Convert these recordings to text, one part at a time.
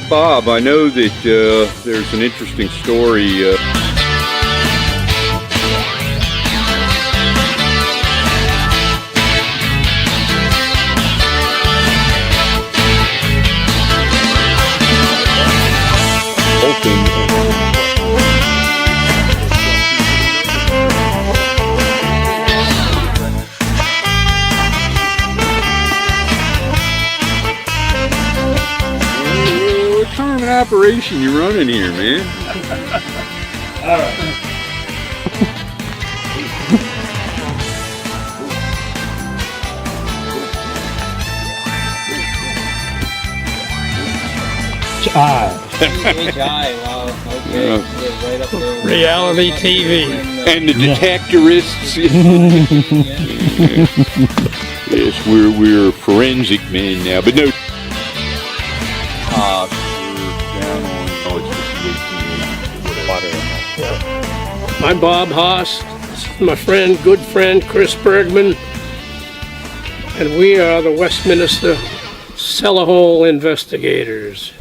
Bob, I know that there's an interesting story. What kind of an operation you running here, man? All right. H.I. Wow, okay. Yeah, right up there. Reality TV. And the detectorists. Yes, we're forensic men now, but no. We're down on, it's just the 1880s, I'm Bob Haas. This is my friend, good friend, Chris Bergman. And we are the Westminster Cellar Hole Investigators.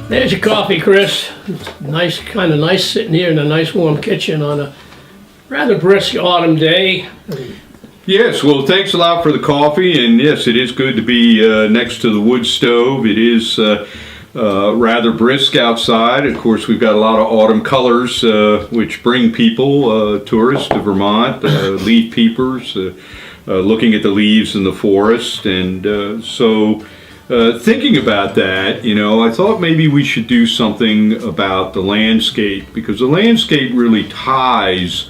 There's your coffee, Chris. It's nice, kind of nice sitting here in a nice warm kitchen on a rather brisk autumn day. Yes, well, thanks a lot for the coffee, and yes, it is good to be next to the wood stove. It is rather brisk outside. Of course, we've got a lot of autumn colors, which bring people, tourists to Vermont, leaf peepers, looking at the leaves in the forest, and so thinking about that, you know, I thought maybe we should do something about the landscape, because the landscape really ties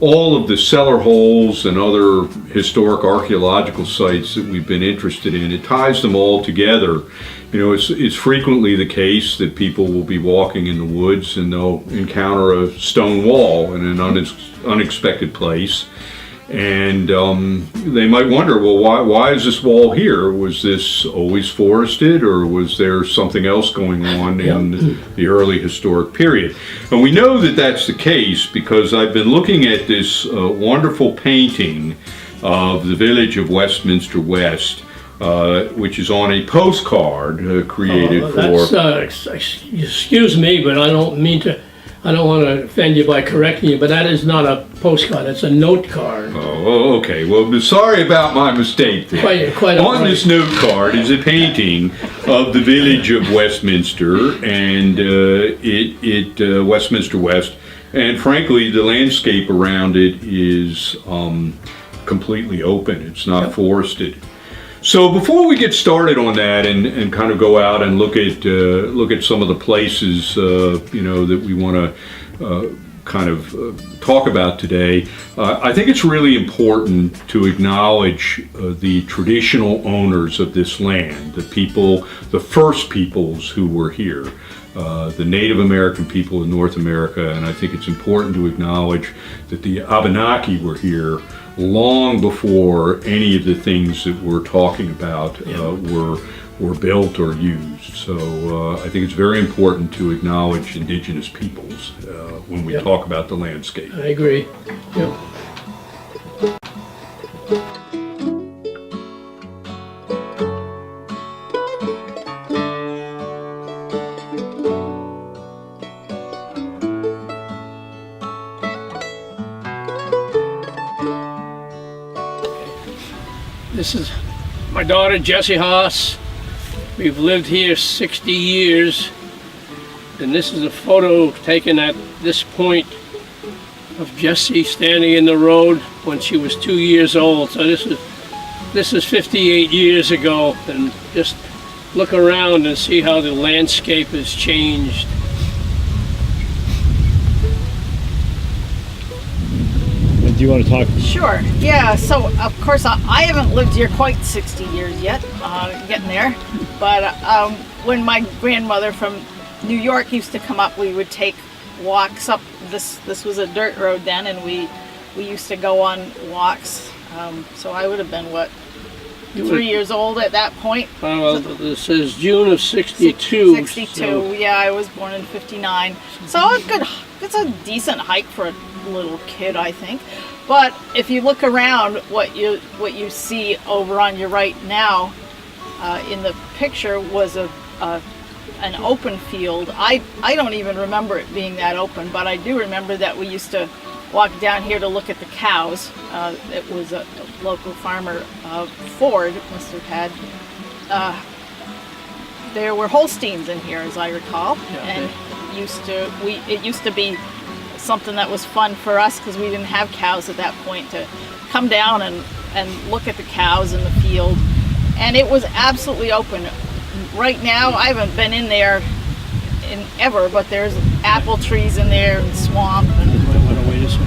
all of the cellar holes and other historic archaeological sites that we've been interested in. It ties them all together. You know, it's frequently the case that people will be walking in the woods and they'll encounter a stone wall in an unexpected place. And they might wonder, well, why is this wall here? Was this always forested, or was there something else going on in the early historic period? And we know that that's the case because I've been looking at this wonderful painting of the village of Westminster West, which is on a postcard created for... Excuse me, but I don't want to offend you by correcting you, but that is not a postcard, it's a note card. Oh, okay. Well, sorry about my mistake there. Quite on this note card is a painting of the village of Westminster, and Westminster West, and frankly, the landscape around it is completely open. It's not forested. So before we get started on that and kind of go out and look at some of the places you know, that we want to kind of talk about today, I think it's really important to acknowledge the traditional owners of this land, the first peoples who were here, the Native American people in North America, and I think it's important to acknowledge that the Abenaki were here long before any of the things that we're talking about were built or used. So I think it's very important to acknowledge indigenous peoples when we talk about the landscape. I agree. Yep. This is my daughter, Jessie Haas. We've lived here 60 years, and this is a photo taken at this point of Jessie standing in the road when she was 2 years old. So this is 58 years ago, and just look around and see how the landscape has changed. Do you want to talk? Sure. Yeah. So of course I haven't lived here quite 60 years yet. Getting there. But when my grandmother from New York used to come up, we would take walks up. This was a dirt road then, and we used to go on walks. So I would have been what, 3 years old at that point. Well, this is June of 62. 62, so- yeah, I was born in 59. So it's a decent hike for a little kid, I think. But if you look around, what you see over on your right now in the picture was an open field. I don't even remember it being that open, but I do remember that we used to walk down here to look at the cows. It was a local farmer, Ford must have had. There were Holsteins in here, as I recall, and it used to be something that was fun for us because we didn't have cows at that point, to come down and look at the cows in the field, and it was absolutely open. Right now, I haven't been in there in ever, but there's apple trees in there and swamp. And Wait a second.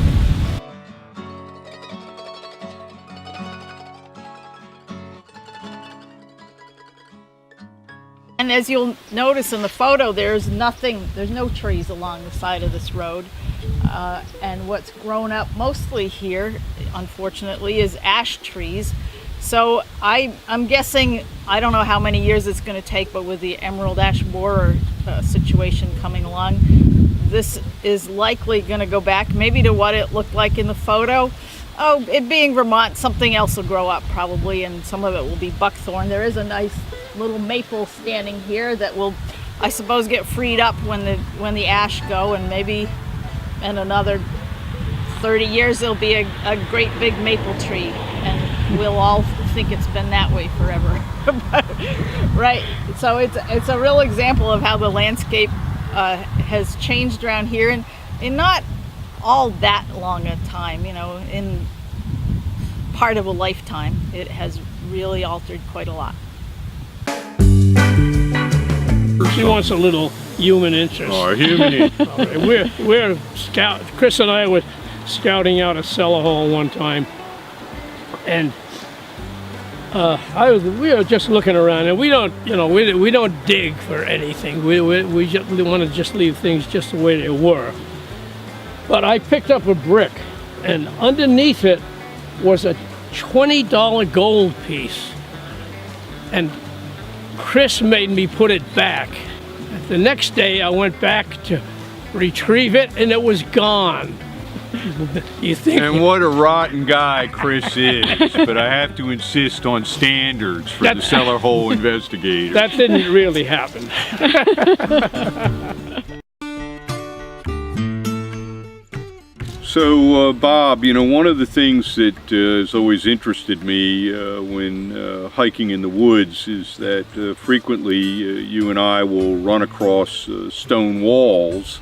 And as you'll notice in the photo, there's no trees along the side of this road. And what's grown up mostly here, unfortunately, is ash trees. So I'm guessing, I don't know how many years it's going to take, but with the emerald ash borer situation coming along, this is likely going to go back maybe to what it looked like in the photo. Oh, it being Vermont, something else will grow up probably, and some of it will be buckthorn. There is a nice little maple standing here that will, I suppose, get freed up when the ash go, and maybe in another 30 years there'll be a great big maple tree, and we'll all think it's been that way forever. Right, so it's a real example of how the landscape has changed around here, and in not all that long a time, in part of a lifetime, it has really altered quite a lot. She wants a little human interest. Oh, human interest. All right, we're scout. Chris and I were scouting out a cellar hole one time, and we were just looking around, and we don't dig for anything. We just want to just leave things just the way they were. But I picked up a brick, and underneath it was a $20 gold piece, and Chris made me put it back. The next day I went back to retrieve it, and it was gone. You think? And what a rotten guy Chris is, but I have to insist on standards for the cellar hole investigator. That didn't really happen. So, Bob, one of the things that has always interested me when hiking in the woods is that frequently you and I will run across stone walls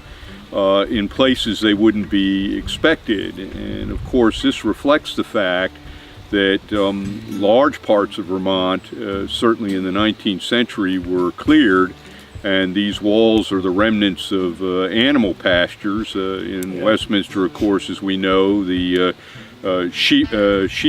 in places they wouldn't be expected. And of course, this reflects the fact that large parts of Vermont, certainly in the 19th century, were cleared. And these walls are the remnants of animal pastures. In Westminster, of course, as we know, the sheep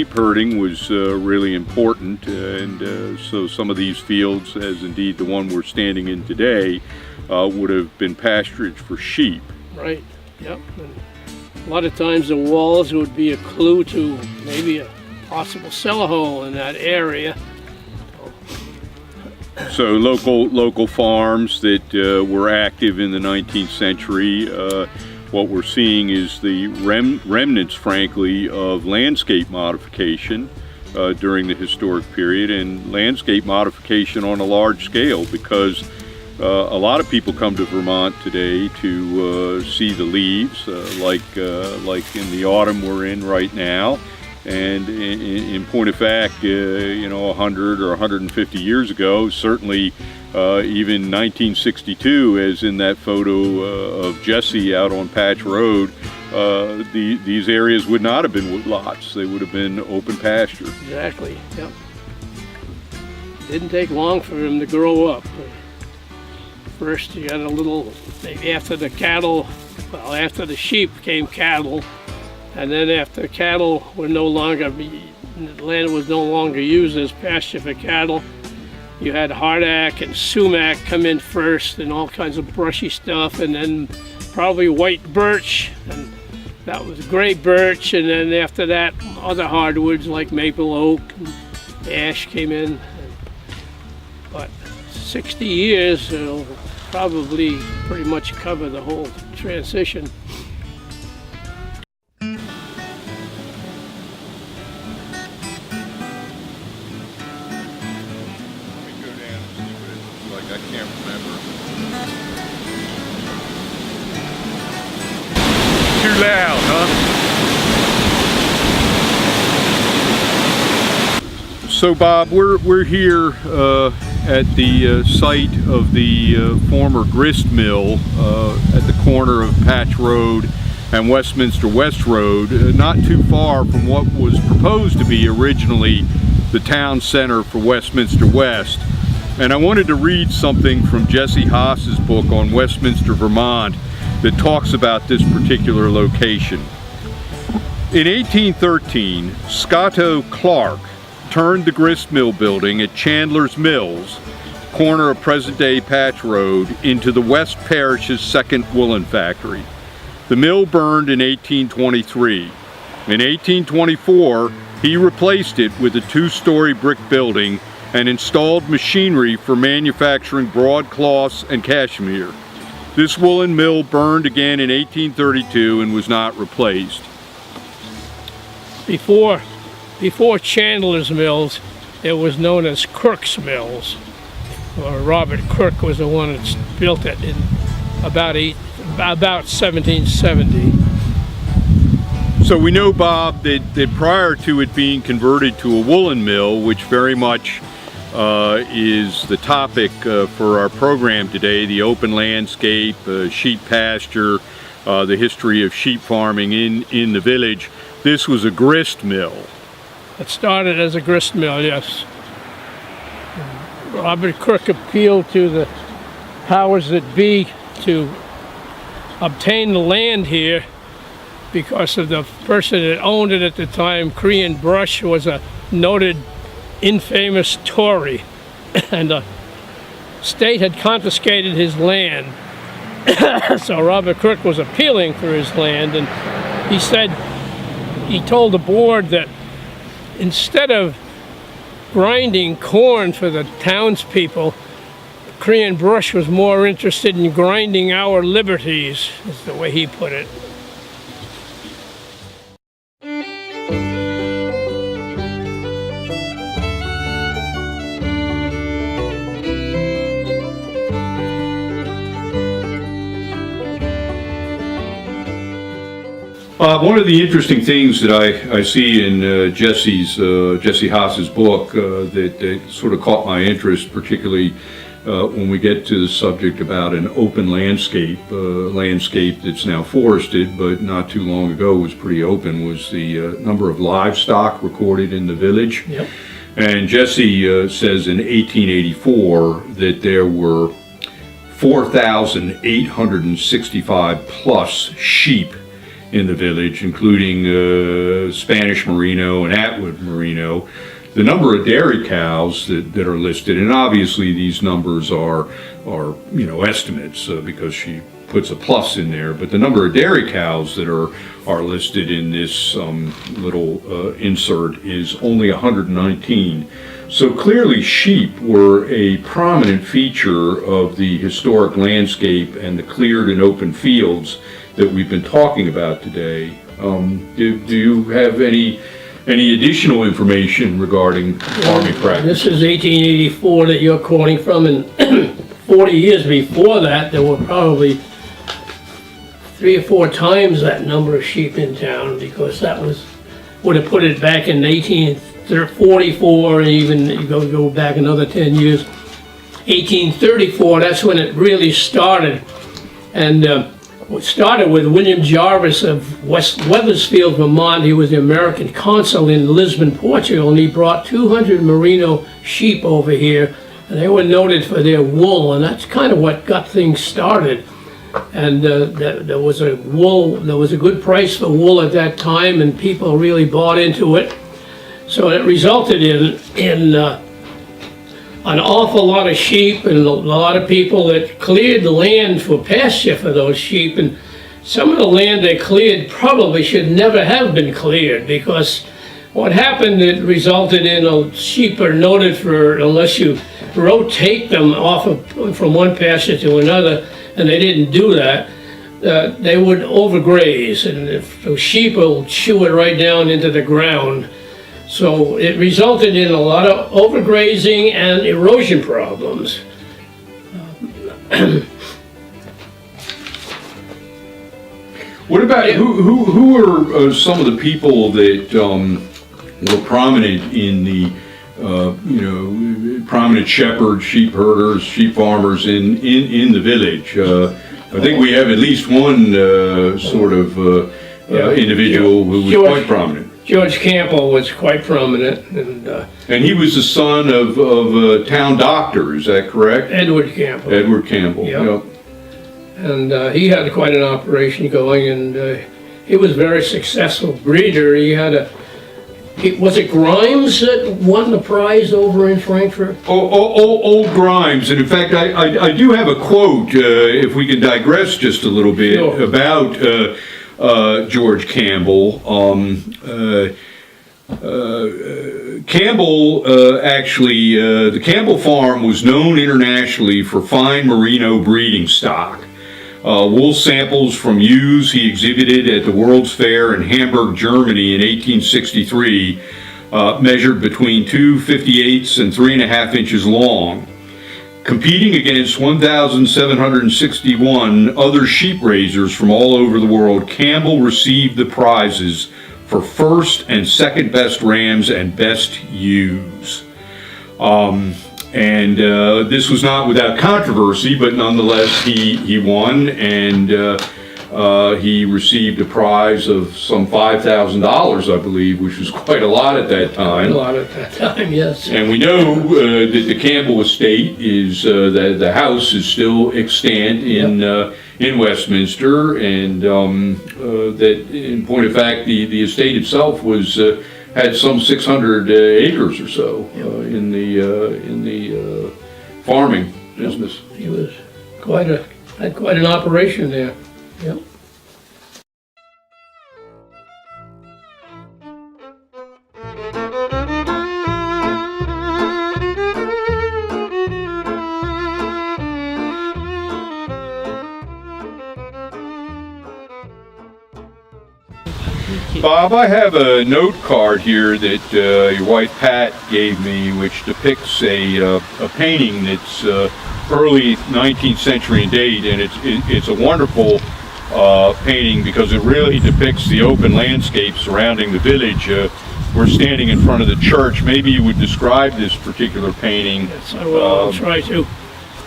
herding was really important, and so some of these fields, as indeed the one we're standing in today, would have been pasturage for sheep. Right, yep. And a lot of times the walls would be a clue to maybe a possible cellar hole in that area. So local farms that were active in the 19th century, what we're seeing is the remnants, frankly, of landscape modification during the historic period, and landscape modification on a large scale, because a lot of people come to Vermont today to see the leaves, like in the autumn we're in right now. And in point of fact, 100 or 150 years ago, certainly even 1962, as in that photo of Jesse out on Patch Road, these areas would not have been woodlots. They would have been open pasture. Exactly, yep. Didn't take long for them to grow up. First you got a little, maybe after the sheep came cattle. And then after cattle were the land was no longer used as pasture for cattle, you had hardack and sumac come in first, and all kinds of brushy stuff, and then probably white birch, and that was gray birch, and then after that other hardwoods like maple oak, ash came in. But 60 years will probably pretty much cover the whole transition. Like I can't remember. Too loud, huh? So Bob, we're here at the site of the former grist mill at the corner of Patch Road and Westminster West Road, not too far from what was proposed to be originally the town center for Westminster West. And I wanted to read something from Jesse Haas's book on Westminster, Vermont, that talks about this particular location. In 1813, Scotto Clark turned the grist mill building at Chandler's Mills, corner of present-day Patch Road, into the West Parish's second woolen factory. The mill burned in 1823. In 1824, he replaced it with a two-story brick building and installed machinery for manufacturing broadcloths and cashmere. This woolen mill burned again in 1832 and was not replaced. Before Chandler's Mills, it was known as Kirk's Mills. Robert Kirk was the one that built it in about 1770. So we know, Bob, that prior to it being converted to a woolen mill, which very much is the topic for our program today, the open landscape, sheep pasture, the history of sheep farming in the village, this was a grist mill. It started as a grist mill, yes. Robert Kirk appealed to the powers that be to obtain the land here because of the person that owned it at the time. Korean Brush was a noted infamous Tory, and the state had confiscated his land. So Robert Kirk was appealing for his land, and he told the board that instead of grinding corn for the townspeople, Korean Brush was more interested in grinding our liberties, is the way he put it. One of the interesting things that I see in Jesse Haas's book that sort of caught my interest, particularly when we get to the subject about an open landscape, landscape that's now forested, but not too long ago was pretty open, was the number of livestock recorded in the village. Yep. And Jesse says in 1884 that there were 4,865 plus sheep in the village, including Spanish Merino and Atwood Merino. The number of dairy cows that are listed, and obviously these numbers are estimates because she puts a plus in there, but the number of dairy cows that are listed in this little insert is only 119. So clearly sheep were a prominent feature of the historic landscape and the cleared and open fields that we've been talking about today. Do you have any additional information regarding farming practice? This is 1884 that you're quoting from, and 40 years before that, there were probably 3 or 4 times that number of sheep in town, because that would have put it back in 1844, and even you go back another 10 years. 1834, that's when it really started. And it started with William Jarvis of West Wethersfield, Vermont. He was the American consul in Lisbon, Portugal, and he brought 200 merino sheep over here, and they were noted for their wool, and that's kind of what got things started. And there was a good price for wool at that time, and people really bought into it. So it resulted in an awful lot of sheep and a lot of people that cleared the land for pasture for those sheep. And some of the land they cleared probably should never have been cleared, because What happened, it resulted in sheep are noted for, unless you rotate them from one pasture to another, and they didn't do that, they would overgraze, and if the sheep will chew it right down into the ground. So it resulted in a lot of overgrazing and erosion problems. What about who are some of the people that were prominent in the prominent shepherds, sheep herders, sheep farmers in the village? I think we have at least one sort of individual who was quite prominent. George Campbell was quite prominent, and he was the son of a town doctor. Is that correct? Edward Campbell. Edward Campbell. Yep. Yep. And he had quite an operation going, and he was a very successful breeder. He had was it Grimes that won the prize over in Frankfurt? Old Grimes, and in fact, I do have a quote, if we can digress just a little bit, Sure. about George Campbell. Campbell, actually, the Campbell farm was known internationally for fine merino breeding stock. Wool samples from ewes he exhibited at the World's Fair in Hamburg, Germany in 1863 measured between 2/58 and 3.5 inches long. Competing against 1,761 other sheep raisers from all over the world, Campbell received the prizes for first and second best rams and best ewes. And this was not without controversy, but nonetheless he won, and he received a prize of some $5,000, I believe, which was quite a lot at that time. A lot at that time, yes. And we know that the Campbell estate is the house is still extant in Westminster, and that in point of fact the estate itself was had some 600 acres or so in the farming business. He was had quite an operation there. Yep. Bob, I have a note card here that your wife Pat gave me, which depicts a painting that's early 19th century in date, and it's a wonderful painting because it really depicts the open landscape surrounding the village. We're standing in front of the church. Maybe you would describe this particular painting. Yes, I will. I'll try to.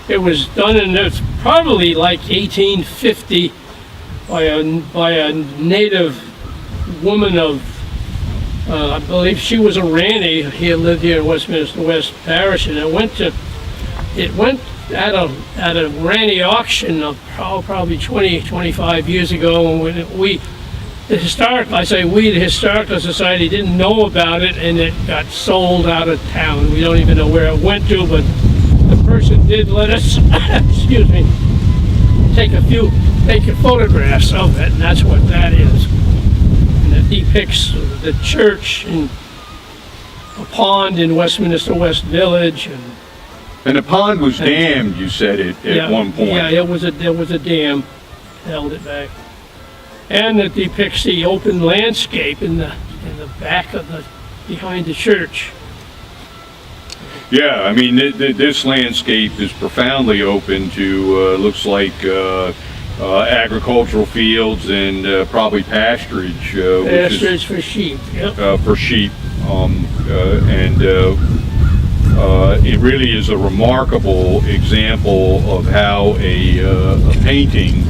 It was done it's probably like 1850 by a native woman of, I believe she was a Ranny. He lived here in Westminster West Parish, and it went at a Ranny auction of probably 25 years ago, and the Historical Society didn't know about it, and it got sold out of town. We don't even know where it went to, but the person did let us, excuse me, take photographs of it, and that's what that is. And it depicts the church and a pond in Westminster West Village, And the pond was dammed, you said at one point. Yeah, there was a dam that held it back. And it depicts the open landscape in the back of behind the church. Yeah, I mean, this landscape is profoundly open to, looks like agricultural fields and probably pasturage. Pasturage for sheep, yep. For sheep. It really is a remarkable example of how a painting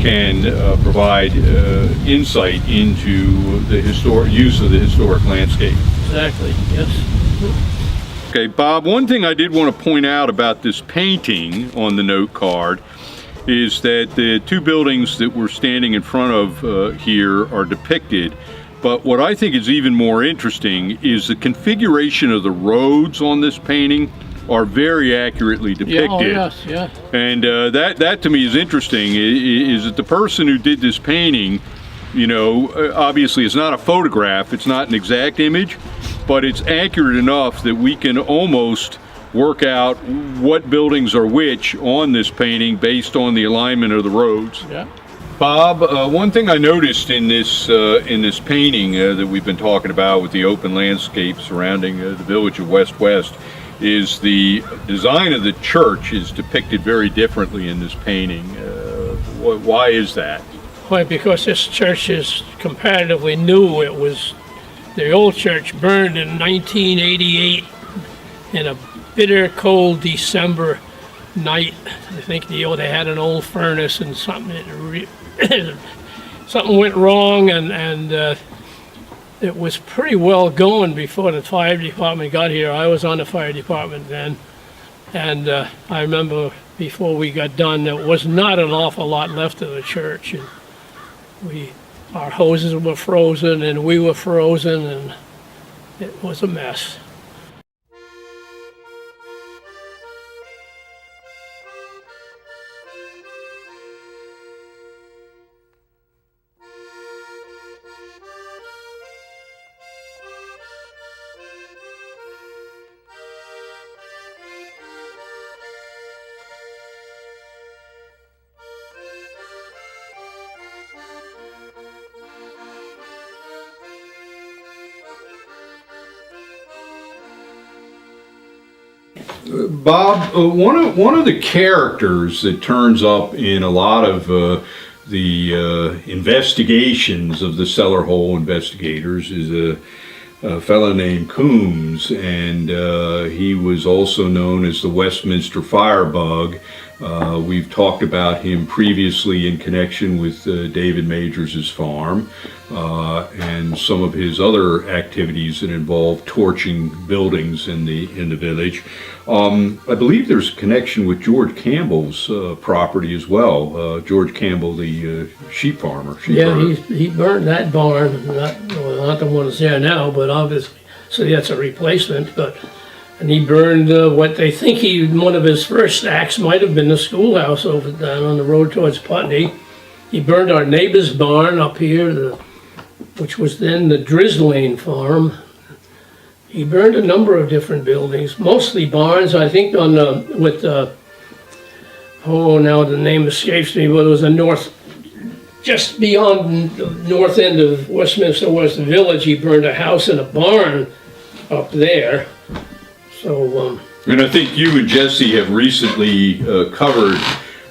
can provide insight into the use of the historic landscape. Exactly, yes. Okay, Bob, one thing I did want to point out about this painting on the note card is that the two buildings that we're standing in front of here are depicted. But what I think is even more interesting is the configuration of the roads on this painting are very accurately depicted. Yeah, oh yes, yeah. And that to me is interesting, is that the person who did this painting Obviously it's not a photograph, it's not an exact image, but it's accurate enough that we can almost work out what buildings are which on this painting based on the alignment of the roads. Yeah. Bob, one thing I noticed in this painting that we've been talking about with the open landscape surrounding the village of West West is the design of the church is depicted very differently in this painting. Why is that? Why? Because this church is comparatively new. The old church burned in 1988 in a bitter cold December night. I think they had an old furnace and something went wrong, and it was pretty well going before the fire department got here. I was on the fire department then, and I remember before we got done there was not an awful lot left of the church, and our hoses were frozen and we were frozen, and it was a mess. Bob, one of the characters that turns up in a lot of the investigations of the Cellar Hole investigators is a fellow named Coombs, and he was also known as the Westminster Firebug. We've talked about him previously in connection with David Majors' farm and some of his other activities that involve torching buildings in the village. I believe there's a connection with George Campbell's property as well. George Campbell, the sheep farmer. He burned that barn, not the one that's there now, but obviously, so that's a replacement. And he burned what they think one of his first acts might have been the schoolhouse over down on the road towards Putney. He burned our neighbor's barn up here, which was then the Drizzlane farm. He burned a number of different buildings, mostly barns. I think now the name escapes me, but it was just beyond the north end of Westminster was the village. He burned a house and a barn up there. So, and I think you and Jesse have recently covered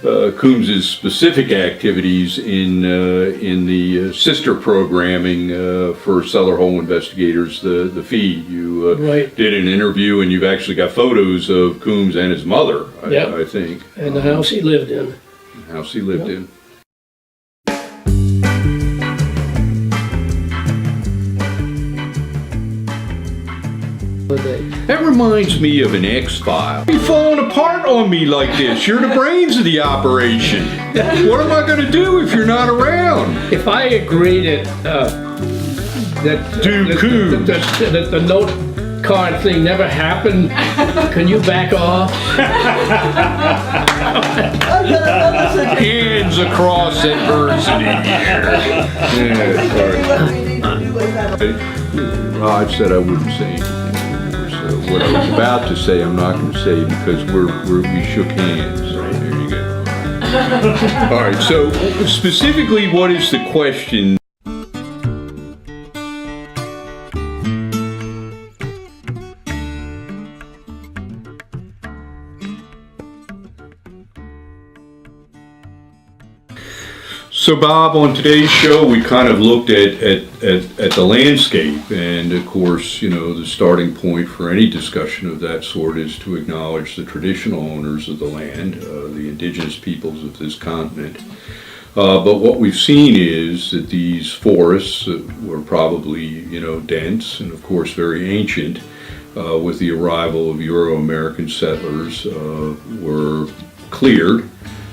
Coombs's specific activities in the sister programming for Cellar Hole Investigators, the feed. You did an interview, and you've actually got photos of Coombs and his mother, I think. And the house he lived in. The house he lived in. That reminds me of an X-File. You're falling apart on me like this. You're the brains of the operation. What am I going to do if you're not around? If I agree that the note card thing never happened, can you back off? Hands across adversity here. Rod said I wouldn't say anything. What I was about to say, I'm not going to say because we shook hands. Right, there you go. All right. So specifically, what is the question? So Bob, on today's show, we kind of looked at the landscape, and of course, the starting point for any discussion of that sort is to acknowledge the traditional owners of the land, the indigenous peoples of this continent. But what we've seen is that these forests were probably, dense and of course very ancient. With the arrival of Euro-American settlers, were cleared.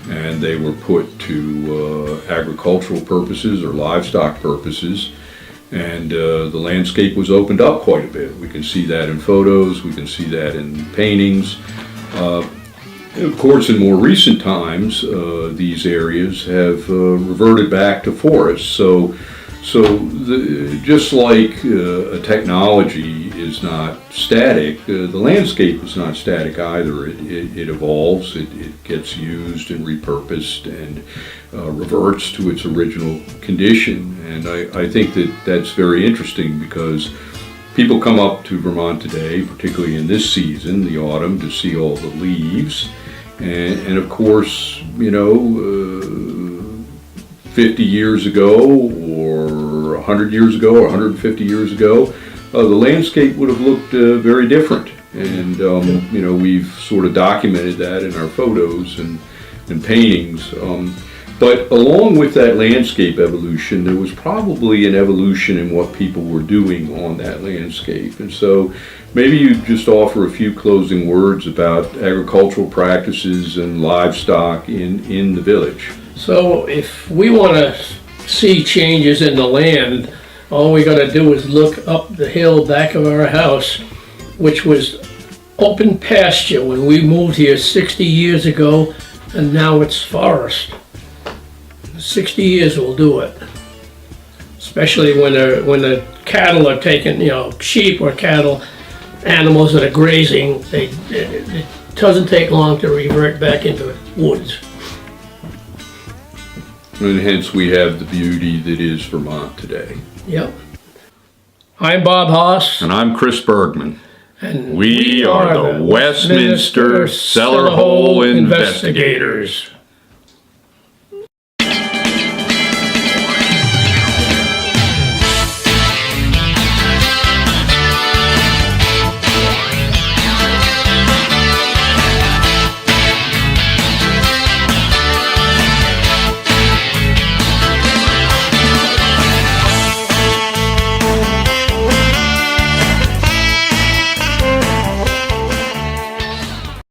And they were put to agricultural purposes or livestock purposes, and the landscape was opened up quite a bit. We can see that in photos, we can see that in paintings. Of course, in more recent times, these areas have reverted back to forests. So just like a technology is not static, the landscape is not static either. It evolves, it gets used and repurposed and reverts to its original condition. And I think that that's very interesting because people come up to Vermont today, particularly in this season, the autumn, to see all the leaves. And of course, 50 years ago or 100 years ago or 150 years ago, the landscape would have looked very different. And, we've sort of documented that in our photos and paintings. But along with that landscape evolution, there was probably an evolution in what people were doing on that landscape. And so maybe you just offer a few closing words about agricultural practices and livestock in the village. So if we want to see changes in the land, all we got to do is look up the hill back of our house, which was open pasture when we moved here 60 years ago, and now it's forest. 60 years will do it. Especially when the cattle are taken, sheep or cattle, animals that are grazing, it doesn't take long to revert back into woods. And hence we have the beauty that is Vermont today. Yep. I'm Bob Haas. And I'm Chris Bergman. And We are the Westminster Cellar Hole Investigators.